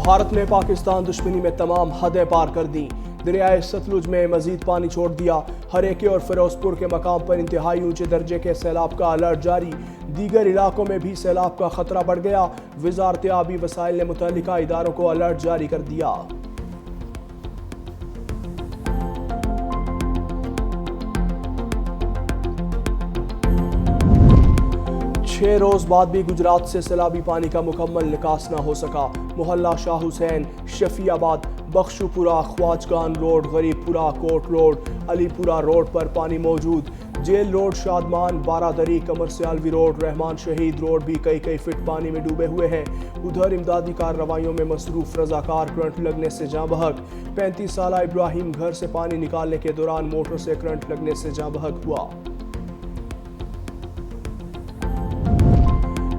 بھارت نے پاکستان دشمنی میں تمام حدیں پار کر دیں، دریائے ستلج میں مزید پانی چھوڑ دیا، ہریکے اور فیروز پور کے مقام پر انتہائی اونچے درجے کے سیلاب کا الرٹ جاری، دیگر علاقوں میں بھی سیلاب کا خطرہ بڑھ گیا، وزارت آبی وسائل نے متعلقہ اداروں کو الرٹ جاری کر دیا۔ 6 روز بعد بھی گجرات سے سیلابی پانی کا مکمل نکاس نہ ہو سکا، محلہ شاہ حسین، شفیع آباد، بخشو پورہ، خواجگان روڈ، غریب پورہ، کوٹ روڈ، علی پورہ روڈ پر پانی موجود، jail road, Shadman, Baradari, Qamar Sialvi road, Rehman Shaheed road بھی کئی فٹ پانی میں ڈوبے ہوئے ہیں۔ ادھر امدادی کارروائیوں میں مصروف رضاکار کرنٹ لگنے سے جاں بحق، 35 سالہ ابراہیم گھر سے پانی نکالنے کے دوران موٹر سے کرنٹ لگنے سے جاں بحق ہوا۔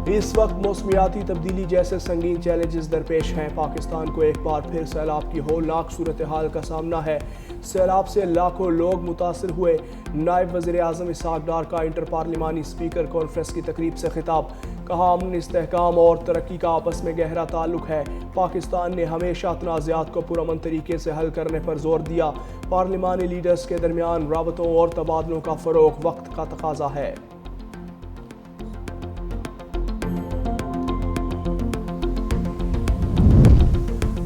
اس وقت موسمیاتی تبدیلی جیسے سنگین چیلنجز درپیش ہیں۔ پاکستان کو ایک بار پھر سیلاب کی ہولناک صورتحال کا سامنا ہے۔ سیلاب سے لاکھوں لوگ متاثر ہوئے۔ نائب وزیر اعظم اسحاق ڈار کا انٹر پارلیمانی اسپیکر کانفرنس کی تقریب سے خطاب، کہا امن، استحکام اور ترقی کا آپس میں گہرا تعلق ہے۔ پاکستان نے ہمیشہ تنازعات کو پرامن طریقے سے حل کرنے پر زور دیا۔ پارلیمانی لیڈرز کے درمیان رابطوں اور تبادلوں کا فروغ وقت کا تقاضا ہے۔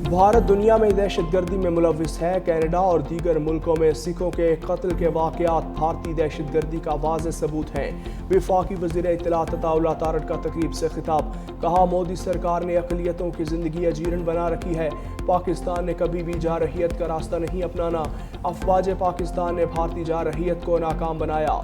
بھارت دنیا میں دہشت گردی میں ملوث ہے۔ کینیڈا اور دیگر ملکوں میں سکھوں کے قتل کے واقعات بھارتی دہشت گردی کا واضح ثبوت ہیں۔ وفاقی وزیر اطلاعات عطا اللہ تارڑ کا تقریب سے خطاب، کہا مودی سرکار نے اقلیتوں کی زندگی اجیرن بنا رکھی ہے۔ پاکستان نے کبھی بھی جارحیت کا راستہ نہیں اپنانا۔ افواج پاکستان نے بھارتی جارحیت کو ناکام بنایا۔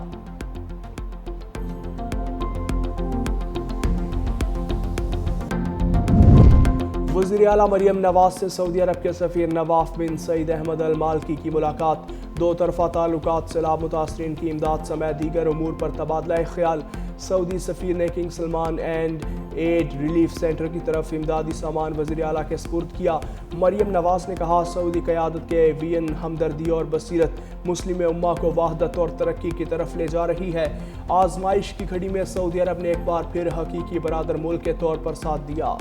وزیر اعلیٰ مریم نواز سے سعودی عرب کے سفیر نواف بن سعید احمد المالکی کی ملاقات، دو طرفہ تعلقات، سیلاب متاثرین کی امداد سمیت دیگر امور پر تبادلہ خیال۔ سعودی سفیر نے King Salman and aid relief centre کی طرف امدادی سامان وزیر اعلیٰ کے سپرد کیا۔ مریم نواز نے کہا سعودی قیادت کے وژن ہمدردی اور بصیرت مسلم امہ کو وحدت اور ترقی کی طرف لے جا رہی ہے۔ آزمائش کی گھڑی میں سعودی عرب نے ایک بار پھر حقیقی برادر ملک کے طور پر ساتھ دیا۔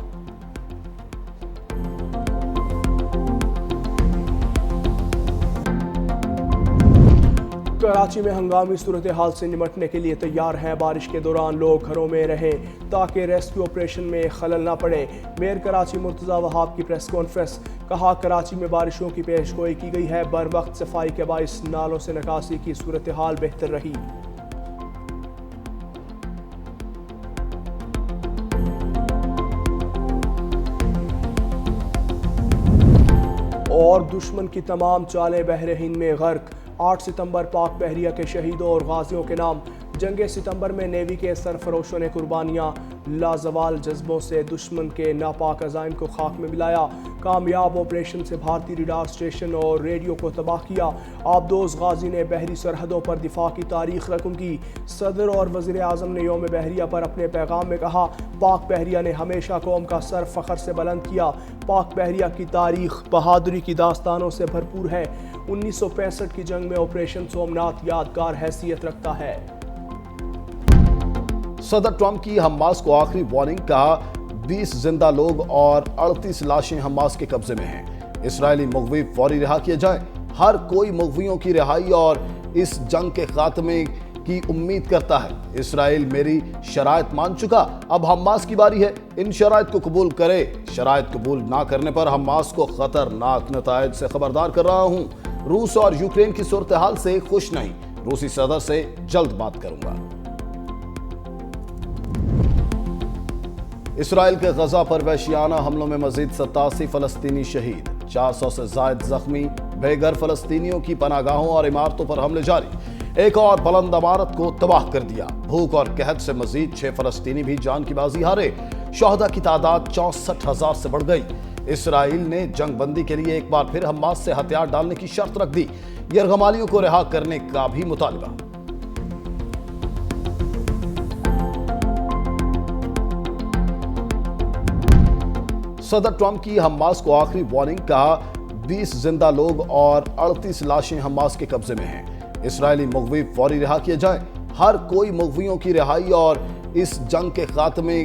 کراچی میں ہنگامی صورتحال سے نمٹنے کے لیے تیار ہیں۔ بارش کے دوران لوگ گھروں میں رہیں تاکہ ریسکیو آپریشن میں خلل نہ پڑے۔ میئر کراچی مرتضی وہاب کی پریس کانفرنس، کہا کراچی میں بارشوں کی پیش گوئی کی گئی ہے، بر وقت صفائی کے باعث نالوں سے نکاسی کی صورتحال بہتر رہی۔ اور دشمن کی تمام چالیں بحر ہند میں غرق۔ 8 ستمبر پاک بحریہ کے شہیدوں اور غازیوں کے نام۔ جنگ ستمبر میں نیوی کے سرفروشوں نے قربانیاں لازوال جذبوں سے دشمن کے ناپاک عزائم کو خاک میں ملایا۔ کامیاب آپریشن سے بھارتی ریڈار اسٹیشن اور ریڈیو کو تباہ کیا۔ آبدوز غازی نے بحری سرحدوں پر دفاع کی تاریخ رقم کی۔ صدر اور وزیر اعظم نے یوم بحریہ پر اپنے پیغام میں کہا پاک بحریہ نے ہمیشہ قوم کا سر فخر سے بلند کیا۔ پاک بحریہ کی تاریخ بہادری کی داستانوں سے بھرپور ہے۔ 1965 کی جنگ میں آپریشن سومناتھ یادگار حیثیت رکھتا ہے۔ صدر ٹرمپ کی حماس کو آخری وارننگ، کہا 20 زندہ لوگ اور 38 لاشیں حماس کے قبضے میں ہیں۔ اسرائیلی مغوی فوری رہا کیے جائیں۔ ہر کوئی مغویوں کی رہائی اور اس جنگ کے خاتمے کی امید کرتا ہے۔ اسرائیل میری شرائط مان چکا، اب حماس کی باری ہے ان شرائط کو قبول کرے۔ شرائط قبول نہ کرنے پر حماس کو خطرناک نتائج سے خبردار کر رہا ہوں۔ روس اور یوکرین کی صورتحال سے خوش نہیں، روسی صدر سے جلد بات کروں گا۔ اسرائیل کے غزہ پر وحشیانہ حملوں میں مزید 87 فلسطینی شہید، 400 سے زائد زخمی، بے گھر فلسطینیوں کی پناہ گاہوں اور عمارتوں پر حملے جاری۔ ایک اور بلند عمارت کو تباہ کر دیا۔ بھوک اور قحط سے مزید 6 فلسطینی بھی جان کی بازی ہارے۔ شہداء کی تعداد 64,000 سے بڑھ گئی۔ اسرائیل نے جنگ بندی کے لیے ایک بار پھر حماس سے ہتھیار ڈالنے کی شرط رکھ دی، یرغمالیوں کو رہا کرنے کا بھی مطالبہ۔ صدر ٹرمپ کی حماس کو آخری وارننگ، کہا 20 زندہ لوگ اور 38 لاشیں حماس کے قبضے میں ہیں۔ اسرائیلی مغوی فوری رہا کیے جائیں۔ ہر کوئی مغویوں کی رہائی اور اس جنگ کے خاتمے